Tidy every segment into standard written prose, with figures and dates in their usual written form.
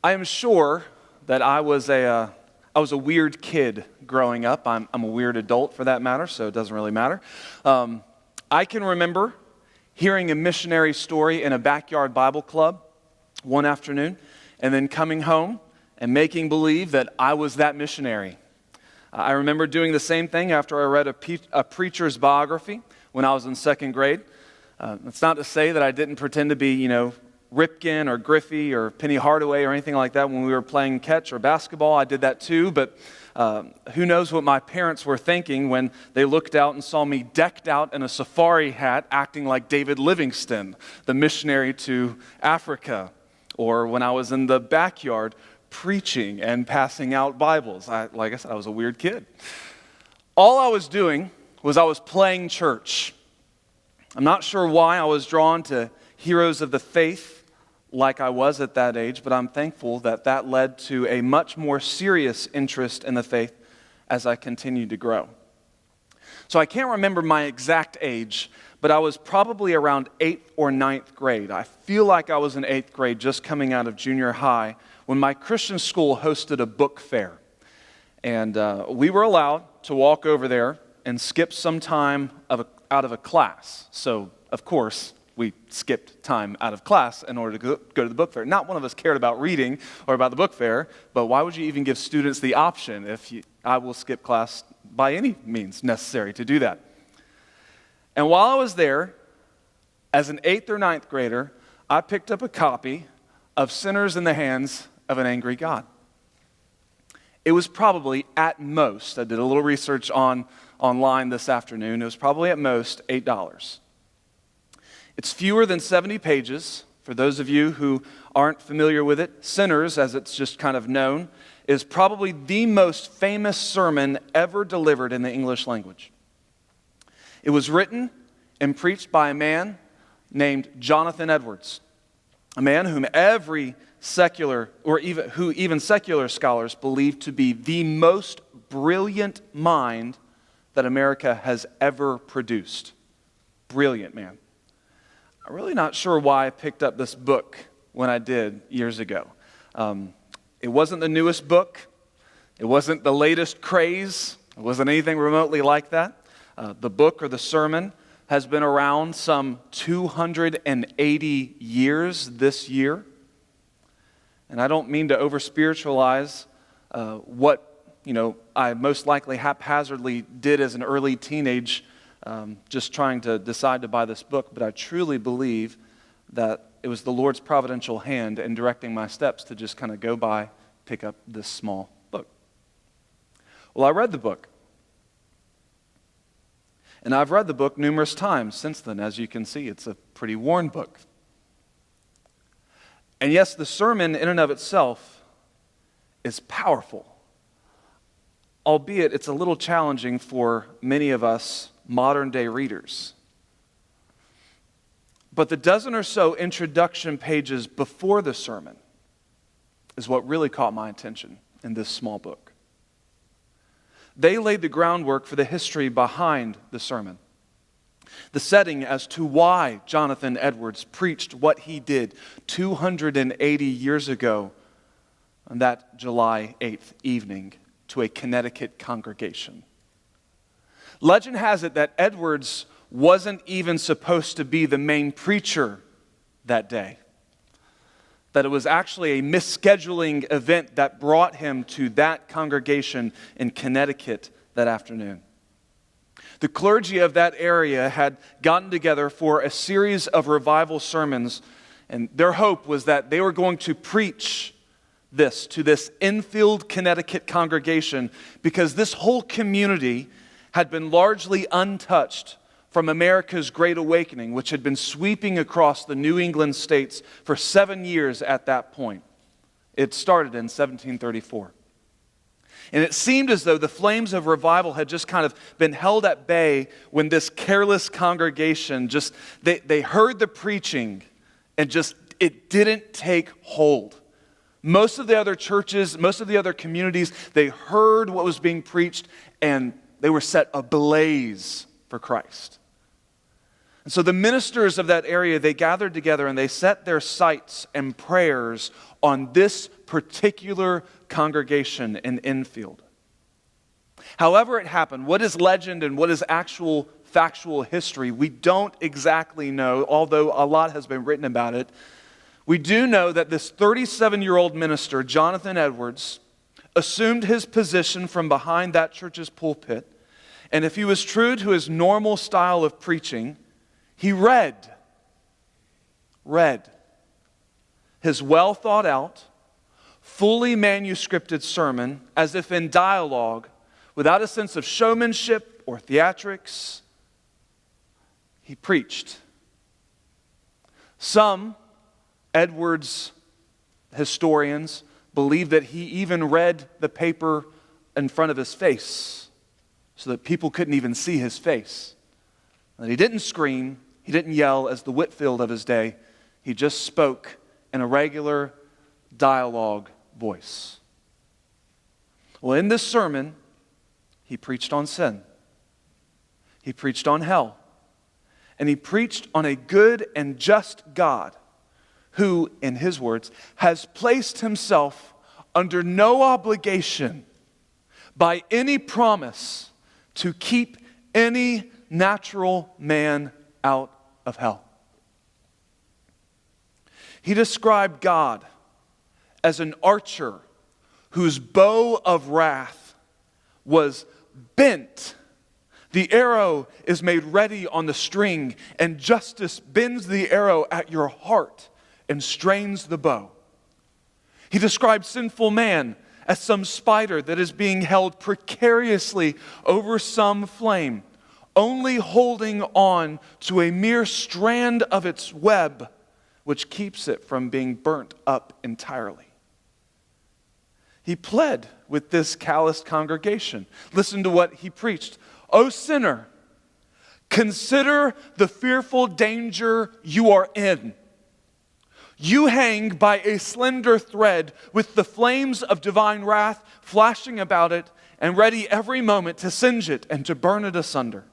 I am sure that I was a weird kid growing up. I'm a weird adult for that matter, so it doesn't really matter. I can remember hearing a missionary story in a backyard Bible club one afternoon, and then coming home and making believe that I was that missionary. I remember doing the same thing after I read a preacher's biography when I was in second grade. That's not to say that I didn't pretend to be, Ripken or Griffey or Penny Hardaway or anything like that when we were playing catch or basketball. I did that too, but who knows what my parents were thinking when they looked out and saw me decked out in a safari hat acting like David Livingstone, the missionary to Africa, or when I was in the backyard preaching and passing out Bibles. Like I said, I was a weird kid. All I was doing was I was playing church. I'm not sure why I was drawn to heroes of the faith like I was at that age, but I'm thankful that led to a much more serious interest in the faith as I continued to grow. So I can't remember my exact age, but I was probably around 8th or 9th grade. I feel like I was in 8th grade, just coming out of junior high, when my Christian school hosted a book fair. And we were allowed to walk over there and skip some time out of a class. So, of course, we skipped time out of class in order to go to the book fair. Not one of us cared about reading or about the book fair, but why would you even give students the option I will skip class by any means necessary to do that? And while I was there, as an 8th or 9th grader, I picked up a copy of Sinners in the Hands of an Angry God. It was probably at most, I did a little research online this afternoon, it was probably at most $8. It's fewer than 70 pages. For those of you who aren't familiar with it, Sinners, as it's just kind of known, is probably the most famous sermon ever delivered in the English language. It was written and preached by a man named Jonathan Edwards, a man whom even secular scholars believe to be the most brilliant mind that America has ever produced. Brilliant man. I'm really not sure why I picked up this book when I did years ago. It wasn't the newest book. It wasn't the latest craze. It wasn't anything remotely like that. The book or the sermon has been around some 280 years this year. And I don't mean to over-spiritualize what I most likely haphazardly did as an early teenage just trying to decide to buy this book, but I truly believe that it was the Lord's providential hand in directing my steps to just kind of go by, pick up this small book. Well, I read the book. And I've read the book numerous times since then. As you can see, it's a pretty worn book. And yes, the sermon in and of itself is powerful, albeit it's a little challenging for many of us modern-day readers. But the dozen or so introduction pages before the sermon is what really caught my attention in this small book. They laid the groundwork for the history behind the sermon, the setting as to why Jonathan Edwards preached what he did 280 years ago on that July 8th evening to a Connecticut congregation. Legend has it that Edwards wasn't even supposed to be the main preacher that day. That it was actually a misscheduling event that brought him to that congregation in Connecticut that afternoon. The clergy of that area had gotten together for a series of revival sermons, and their hope was that they were going to preach this to this Enfield, Connecticut congregation, because this whole community had been largely untouched from America's Great Awakening, which had been sweeping across the New England states for 7 years at that point. It started in 1734. And it seemed as though the flames of revival had just kind of been held at bay when this careless congregation they heard the preaching and just it didn't take hold. Most of the other churches, most of the other communities, they heard what was being preached and they were set ablaze for Christ. And so the ministers of that area, they gathered together and they set their sights and prayers on this particular congregation in Enfield. However it happened, what is legend and what is actual factual history, we don't exactly know, although a lot has been written about it. We do know that this 37-year-old minister, Jonathan Edwards, assumed his position from behind that church's pulpit, and if he was true to his normal style of preaching, he read his well thought out, fully manuscripted sermon as if in dialogue, without a sense of showmanship or theatrics. He preached. Some Edwards historians believe that he even read the paper in front of his face so that people couldn't even see his face. And he didn't scream, he didn't yell as the Whitefield of his day. He just spoke in a regular dialogue voice. Well, in this sermon, he preached on sin. He preached on hell. And he preached on a good and just God who, in his words, has placed himself under no obligation by any promise to keep any natural man out of hell. He described God as an archer whose bow of wrath was bent. The arrow is made ready on the string, and justice bends the arrow at your heart and strains the bow. He described sinful man as some spider that is being held precariously over some flame, only holding on to a mere strand of its web, which keeps it from being burnt up entirely. He pled with this calloused congregation. Listen to what he preached. O sinner, consider the fearful danger you are in. You hang by a slender thread with the flames of divine wrath flashing about it and ready every moment to singe it and to burn it asunder.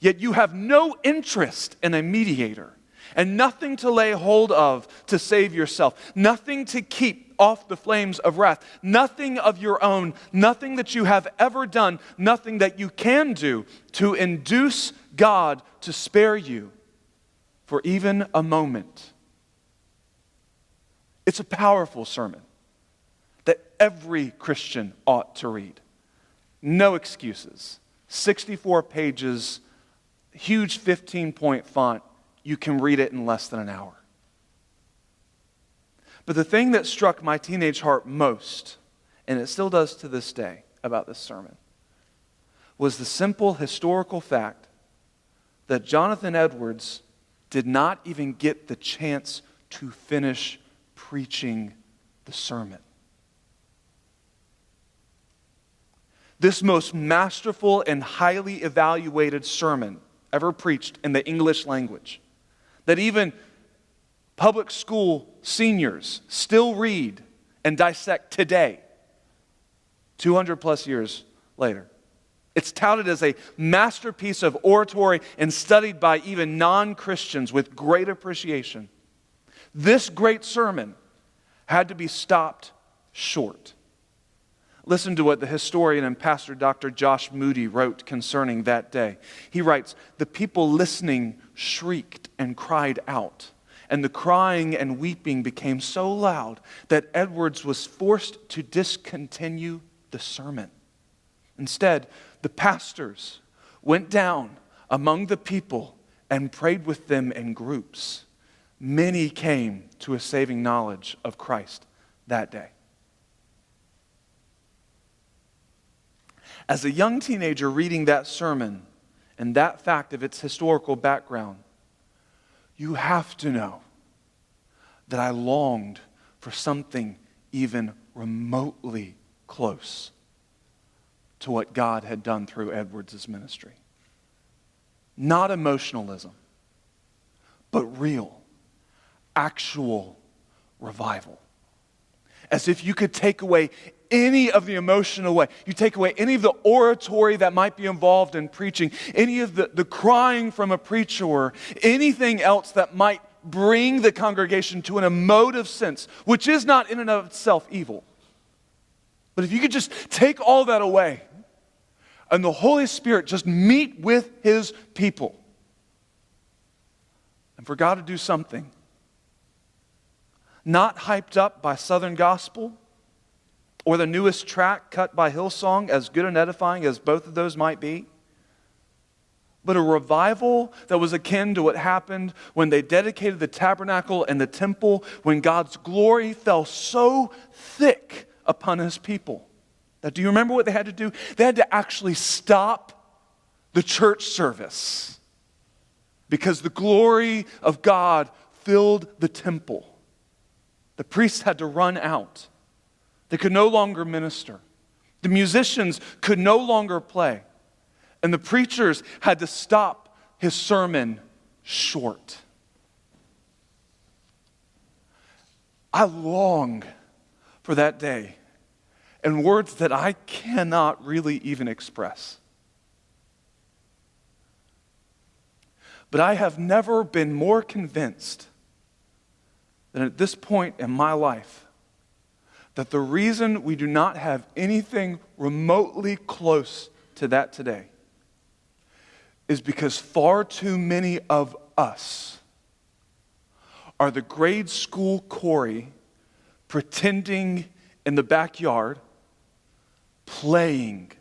Yet you have no interest in a mediator and nothing to lay hold of to save yourself, nothing to keep off the flames of wrath, nothing of your own, nothing that you have ever done, nothing that you can do to induce God to spare you for even a moment. It's a powerful sermon that every Christian ought to read. No excuses. 64 pages, huge 15-point font. You can read it in less than an hour. But the thing that struck my teenage heart most, and it still does to this day about this sermon, was the simple historical fact that Jonathan Edwards did not even get the chance to finish preaching the sermon. This most masterful and highly evaluated sermon ever preached in the English language, that even public school seniors still read and dissect today, 200 plus years later. It's touted as a masterpiece of oratory and studied by even non-Christians with great appreciation. This great sermon had to be stopped short. Listen to what the historian and pastor Dr. Josh Moody wrote concerning that day. He writes, "The people listening shrieked and cried out, and the crying and weeping became so loud that Edwards was forced to discontinue the sermon. Instead, the pastors went down among the people and prayed with them in groups. Many came to a saving knowledge of Christ that day." As a young teenager reading that sermon and that fact of its historical background, you have to know that I longed for something even remotely close to what God had done through Edwards' ministry. Not emotionalism, but real, actual revival. As if you could take away any of the emotion away. You take away any of the oratory that might be involved in preaching, any of the crying from a preacher, or anything else that might bring the congregation to an emotive sense, which is not in and of itself evil. But if you could just take all that away, and the Holy Spirit just meet with His people, and for God to do something, not hyped up by Southern Gospel or the newest track cut by Hillsong, as good and edifying as both of those might be, but a revival that was akin to what happened when they dedicated the tabernacle and the temple, when God's glory fell so thick upon His people. Now, do you remember what they had to do? They had to actually stop the church service because the glory of God filled the temple. The priests had to run out. They could no longer minister. The musicians could no longer play. And the preachers had to stop his sermon short. I long for that day in words that I cannot really even express. But I have never been more convinced than at this point in my life that the reason we do not have anything remotely close to that today is because far too many of us are the grade school Corey pretending in the backyard, playing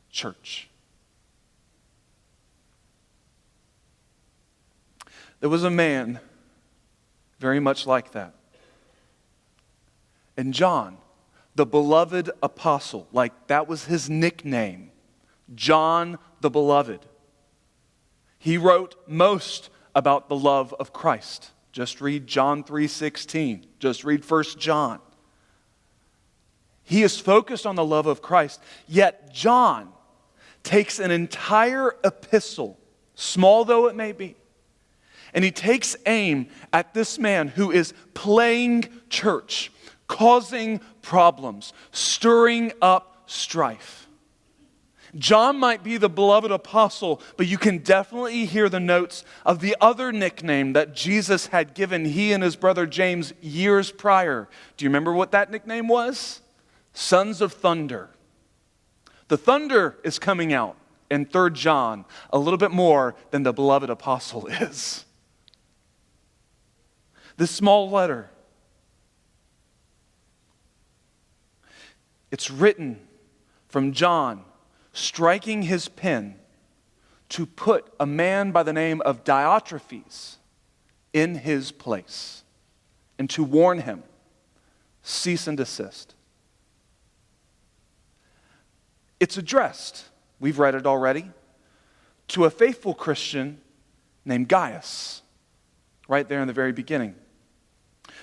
church. There was a man very much like that. And John, the beloved apostle, like that was his nickname, John the Beloved. He wrote most about the love of Christ. Just read John 3:16. Just read 1 John. He is focused on the love of Christ, yet John takes an entire epistle, small though it may be, and he takes aim at this man who is playing church, causing problems, stirring up strife. John might be the beloved apostle, but you can definitely hear the notes of the other nickname that Jesus had given he and his brother James years prior. Do you remember what that nickname was? Sons of Thunder. The thunder is coming out in 3 John a little bit more than the beloved apostle is. This small letter, it's written from John striking his pen to put a man by the name of Diotrephes in his place and to warn him, cease and desist. It's addressed, we've read it already, to a faithful Christian named Gaius, right there in the very beginning.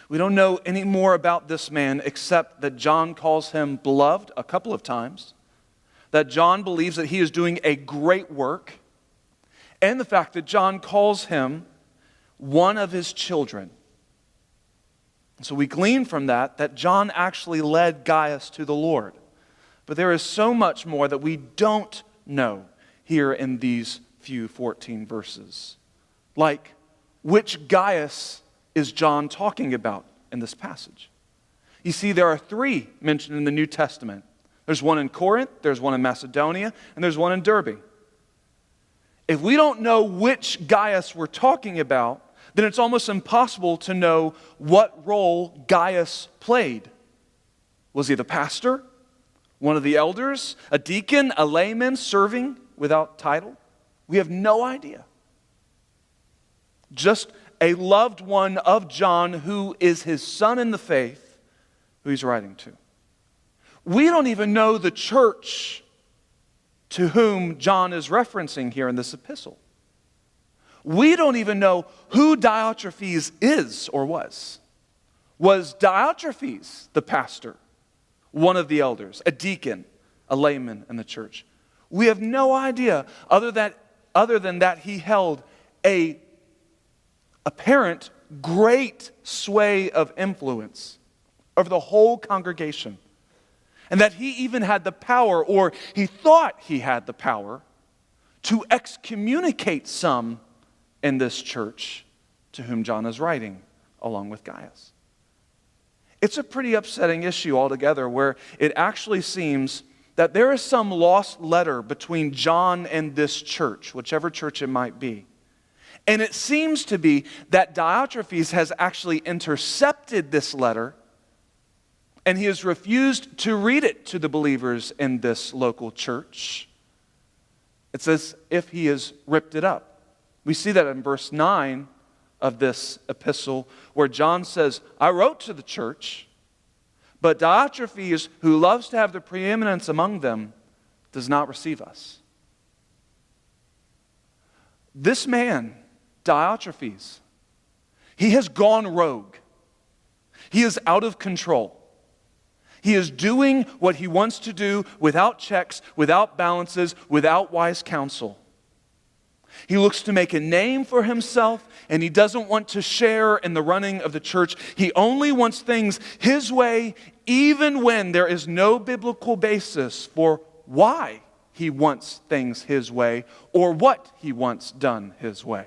We don't know any more about this man except that John calls him beloved a couple of times, that John believes that he is doing a great work, and the fact that John calls him one of his children. So we glean from that John actually led Gaius to the Lord. But there is so much more that we don't know here in these few 14 verses. Like, which Gaius is John talking about in this passage? You see, there are 3 mentioned in the New Testament. There's one in Corinth, there's one in Macedonia, and there's one in Derbe. If we don't know which Gaius we're talking about, then it's almost impossible to know what role Gaius played. Was he the pastor? One of the elders? A deacon? A layman serving without title? We have no idea. Just a loved one of John who is his son in the faith, who he's writing to. We don't even know the church to whom John is referencing here in this epistle. We don't even know who Diotrephes is or was. Was Diotrephes the pastor, one of the elders, a deacon, a layman in the church? We have no idea other than that he held a apparent great sway of influence over the whole congregation and that he even had the power, or he thought he had the power, to excommunicate some in this church to whom John is writing, along with Gaius. It's a pretty upsetting issue altogether, where it actually seems that there is some lost letter between John and this church, whichever church it might be. And it seems to be that Diotrephes has actually intercepted this letter, and he has refused to read it to the believers in this local church. It's as if he has ripped it up. We see that in verse 9 of this epistle, where John says, I wrote to the church, but Diotrephes, who loves to have the preeminence among them, does not receive us. This man, Diotrephes, he has gone rogue. He is out of control. He is doing what he wants to do without checks, without balances, without wise counsel. He looks to make a name for himself, and he doesn't want to share in the running of the church. He only wants things his way, even when there is no biblical basis for why he wants things his way or what he wants done his way.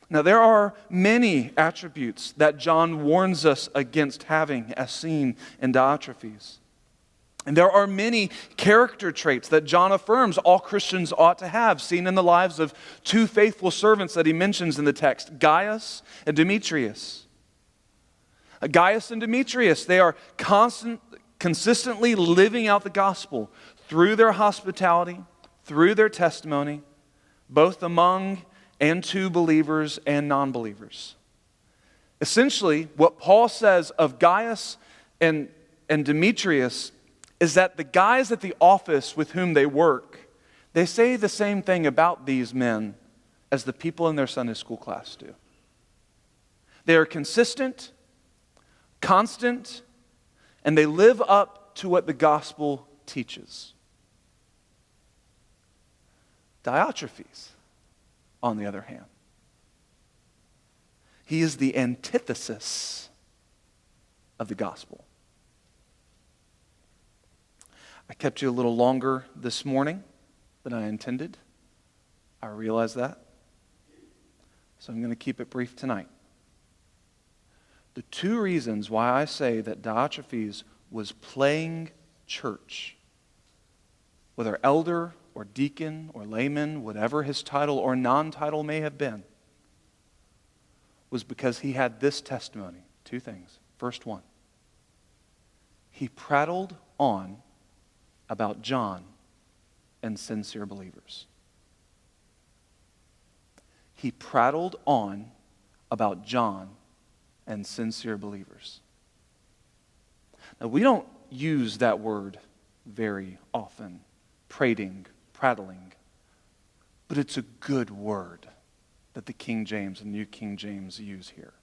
Now, there are many attributes that John warns us against having, as seen in Diotrephes. And there are many character traits that John affirms all Christians ought to have, seen in the lives of two faithful servants that he mentions in the text, Gaius and Demetrius. Gaius and Demetrius, they are consistently living out the gospel through their hospitality, through their testimony, both among and to believers and non-believers. Essentially, what Paul says of Gaius and Demetrius is that the guys at the office with whom they work, they say the same thing about these men as the people in their Sunday school class do. They are consistent, constant, and they live up to what the gospel teaches. Diotrephes, on the other hand, he is the antithesis of the gospel. I kept you a little longer this morning than I intended. I realize that. So I'm going to keep it brief tonight. The two reasons why I say that Diotrephes was playing church, whether elder or deacon or layman, whatever his title or non-title may have been, was because he had this testimony. Two things. First one, he prattled on about John and sincere believers. He prattled on about John and sincere believers. Now, we don't use that word very often, prating, prattling, but it's a good word that the King James and New King James use here.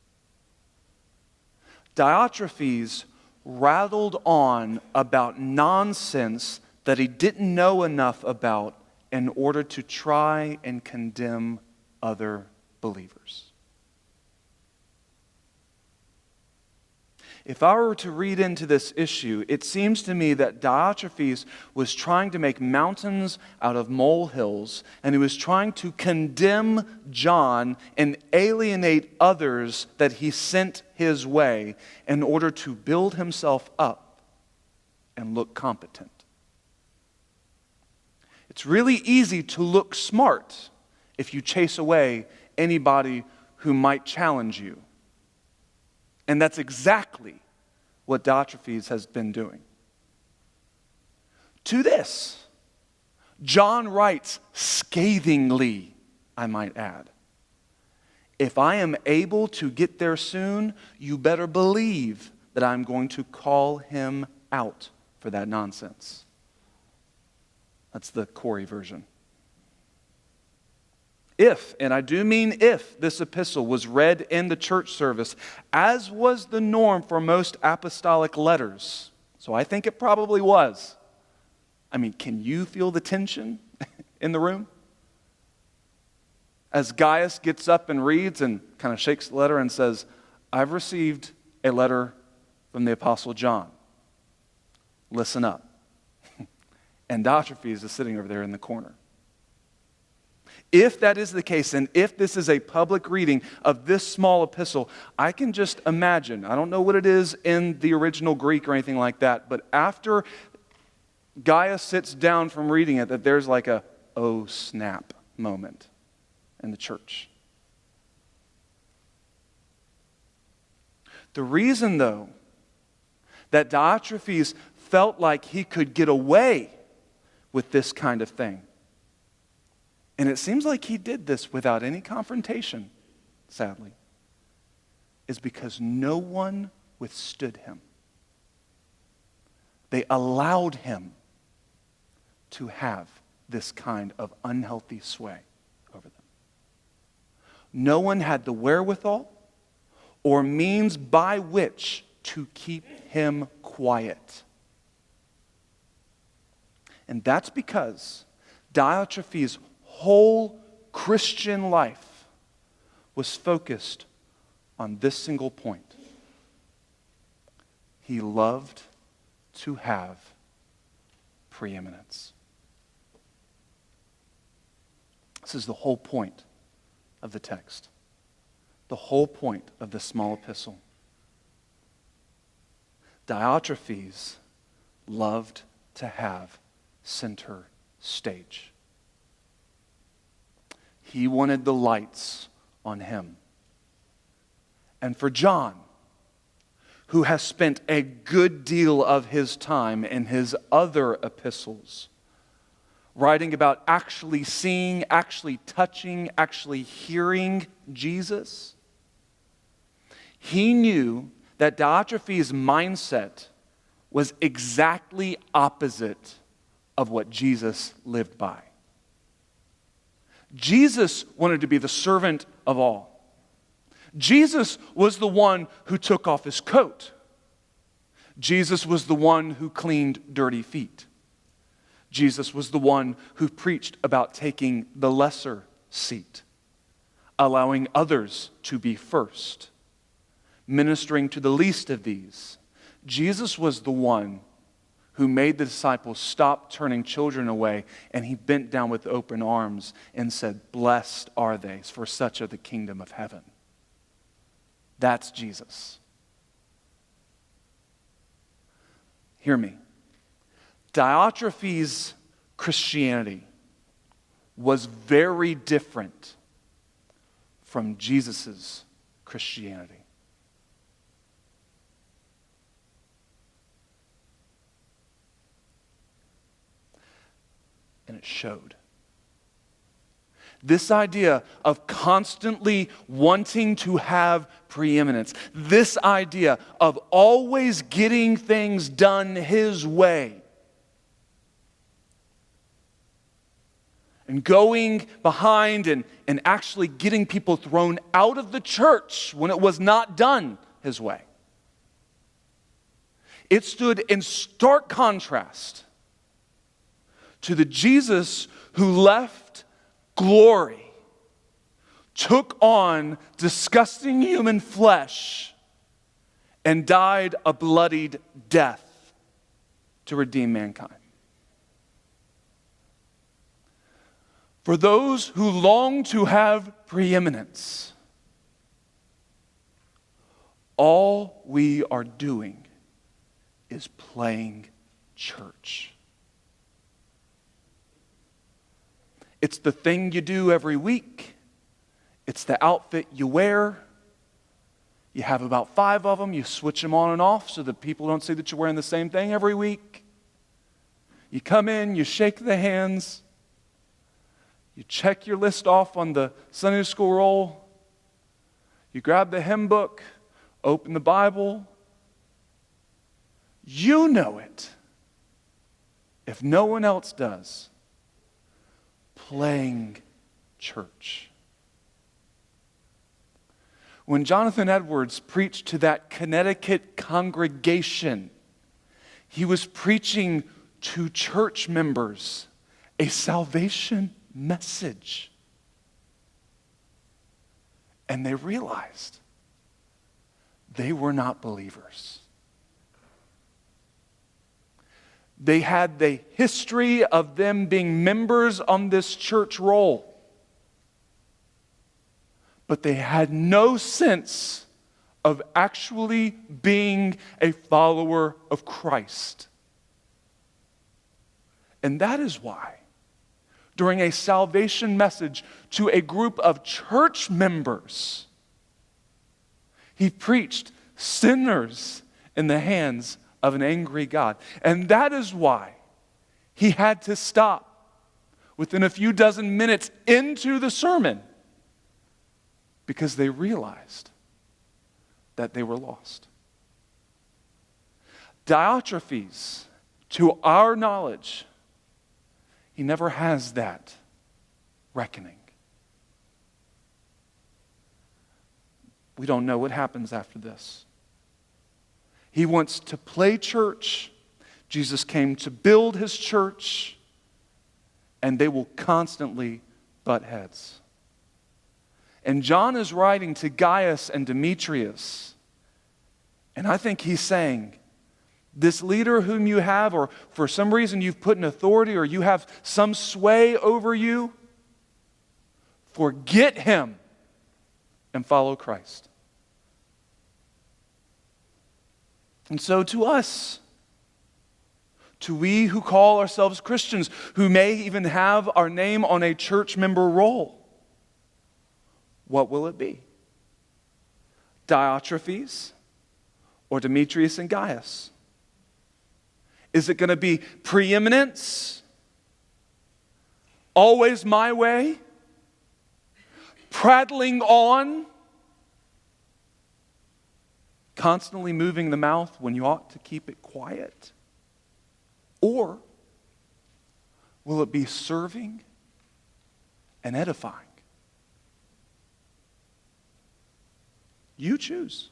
Diotrephes rattled on about nonsense that he didn't know enough about in order to try and condemn other believers. If I were to read into this issue, it seems to me that Diotrephes was trying to make mountains out of molehills, and he was trying to condemn John and alienate others that he sent his way in order to build himself up and look competent. It's really easy to look smart if you chase away anybody who might challenge you. And that's exactly what Diotrephes has been doing. To this, John writes scathingly, I might add, if I am able to get there soon, you better believe that I'm going to call him out for that nonsense. That's the Corey version. If, and I do mean if, this epistle was read in the church service, as was the norm for most apostolic letters, so I think it probably was. I mean, can you feel the tension in the room? As Gaius gets up and reads and kind of shakes the letter and says, I've received a letter from the Apostle John. listen up. And Diotrephes is sitting over there in the corner. If that is the case, and if this is a public reading of this small epistle, I can just imagine, I don't know what it is in the original Greek or anything like that, but after Gaius sits down from reading it, that there's like a, oh snap moment in the church. The reason, though, that Diotrephes felt like he could get away with this kind of thing, and it seems like he did this without any confrontation, sadly, is because no one withstood him. They allowed him to have this kind of unhealthy sway over them. No one had the wherewithal or means by which to keep him quiet. And that's because Diotrephes' whole Christian life was focused on this single point. He loved to have preeminence. This is the whole point of the text, the whole point of this small epistle. Diotrephes loved to have center stage. He wanted the lights on him. And for John, who has spent a good deal of his time in his other epistles writing about actually seeing, actually touching, actually hearing Jesus, he knew that Diotrephes' mindset was exactly opposite of what Jesus lived by. Jesus wanted to be the servant of all. Jesus was the one who took off his coat. Jesus was the one who cleaned dirty feet. Jesus was the one who preached about taking the lesser seat, allowing others to be first, ministering to the least of these. Jesus was the one who made the disciples stop turning children away, and he bent down with open arms and said, "Blessed are they, for such are the kingdom of heaven." That's Jesus. Hear me. Diotrephes' Christianity was very different from Jesus' Christianity. And it showed. This idea of constantly wanting to have preeminence, this idea of always getting things done his way, and going behind and actually getting people thrown out of the church when it was not done his way. It stood in stark contrast to the Jesus who left glory, took on disgusting human flesh, and died a bloodied death to redeem mankind. For those who long to have preeminence, all we are doing is playing church. It's the thing you do every week. It's the outfit you wear. You have about 5 of them. You switch them on and off so that people don't see that you're wearing the same thing every week. You come in, you shake the hands. You check your list off on the Sunday school roll. You grab the hymn book, open the Bible. You know it, if no one else does. Playing church. When Jonathan Edwards preached to that Connecticut congregation, he was preaching to church members a salvation message. And they realized they were not believers. They had the history of them being members on this church roll. But they had no sense of actually being a follower of Christ. And that is why, during a salvation message to a group of church members, he preached sinners in the hands of an angry God. And that is why he had to stop within a few dozen minutes into the sermon, because they realized that they were lost. Diotrephes, to our knowledge, he never has that reckoning. We don't know what happens after this. He wants to play church. Jesus came to build his church, and they will constantly butt heads. And John is writing to Gaius and Demetrius, and I think he's saying, this leader whom you have, or for some reason you've put in authority, or you have some sway over you, forget him and follow Christ. And so to us, to we who call ourselves Christians, who may even have our name on a church member roll, what will it be? Diotrephes or Demetrius and Gaius? Is it going to be preeminence? Always my way? Prattling on? Constantly moving the mouth when you ought to keep it quiet? Or will it be serving and edifying? You choose.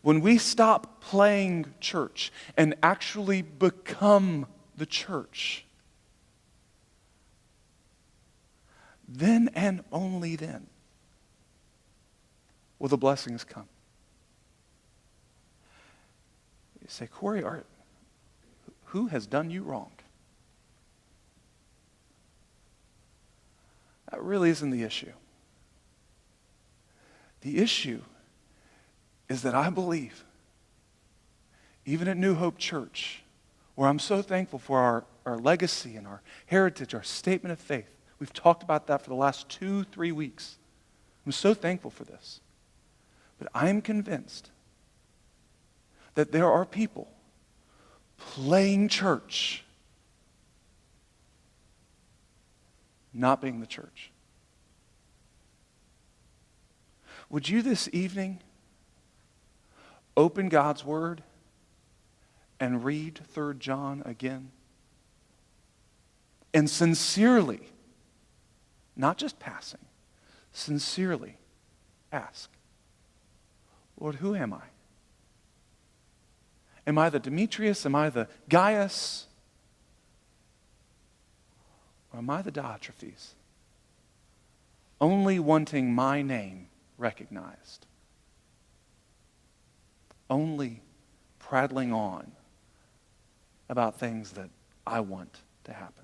When we stop playing church and actually become the church, then and only then will the blessings come. You say, Corey, who has done you wrong? That really isn't the issue. The issue is that I believe, even at New Hope Church, where I'm so thankful for our legacy and our heritage, our statement of faith. We've talked about that for the last 2-3 weeks. I'm so thankful for this. But I'm convinced that there are people playing church, not being the church. Would you this evening open God's Word and read 3 John again? And sincerely, not just passing, sincerely ask, Lord, who am I? Am I the Demetrius? Am I the Gaius? Or am I the Diotrephes? Only wanting my name recognized. Only prattling on about things that I want to happen.